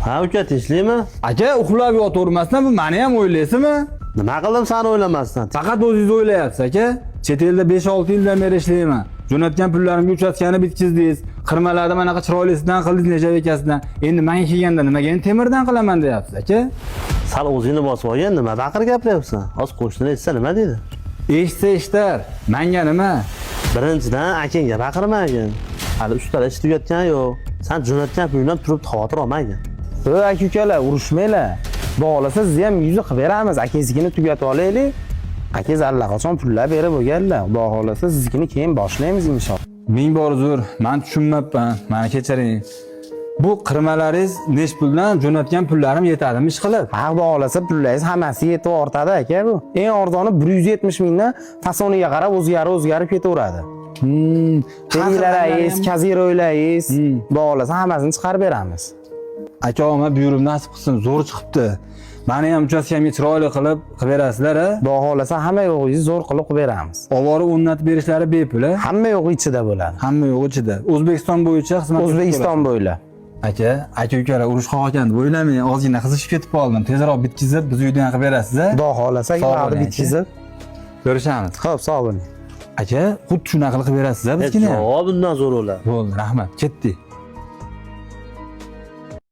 Ha uka tinchlikmi? Aka uxlab yotavermasdan bu meni ham o'ylaysizmi? Nima qildim seni o'ylamasdan? Faqat o'zingiz o'ylayapsiz aka. Chet elda 5-6 yildan beri ishlayman. Jo'natgan pullarimga uchastkani bitkizdingiz. Qirmalarda manaqa chiroylisidan qildingiz necha bekasidan. Endi menga kelganda nimaga endi temirdan qilaman deyapsiz aka? Sal o'zingni bosib olgan, nima baqir gapiryapsan? Hozir qo'shni eshitsa nima deydi? Eshitsa eshitar. Menga nima? Birinchidan akangga baqirmagin. Hali ustalar ish tugatgani yo'q. Sen jo'natgan pulingdan turib xavotir olmagin. Aka-ukalar, urushmanglar. Bog'lasa sizni ham yuzi qilib beramiz. Akangiznikini tugatib olaylik. Akangiz allaqachon pullar berib bo'lganlar. Xudo xolasa siznikini keyin boshlaymiz inshaalloh. Ming bor uzr, men tushunmabman. Meni kechiring. Bu qirmalaringiz nech puldan jo'natgan pullarim yetadimi ish qilib? Ha, xudo xolasa pullaringiz hammasi yetib ortadi aka bu. Eng arzoni 170 mingdan fasoniga qarab o'zgarib ketaveradi. Terilaringiz, kaziroylaringiz, xudo xolasa hammasini chiqarib beramiz. Aka oma buyurim nasib qilsin, zo'r chiqibdi. Meni ham uchastkamga chiroyli qilib berasizlar-a? Xudo xolasa hamma yo'g'ingizni zo'r qilib beramiz. Ovora o'rnatib berishlari bepul-a? Hamma yo'g'i ichida bo'ladi. Hamma yo'g'i ichida. O'zbekiston bo'yicha xizmat. O'zbekiston bo'ylab. Aka-ukalar urush qolgan deb o'ylamang, ozgina qizishib ketib qoldim. Tezroq bitkizib, biz uydan qilib berasiz-a? Xudo xolasa qilib bitkizib. Ko'rishamiz. Xo'p, sog' bo'ling. Aka, xuddi shunaqa qilib berasiz-a bizga. Javob bundan zo'r bo'ladi. Bo'ldi, rahmat. Ketdik.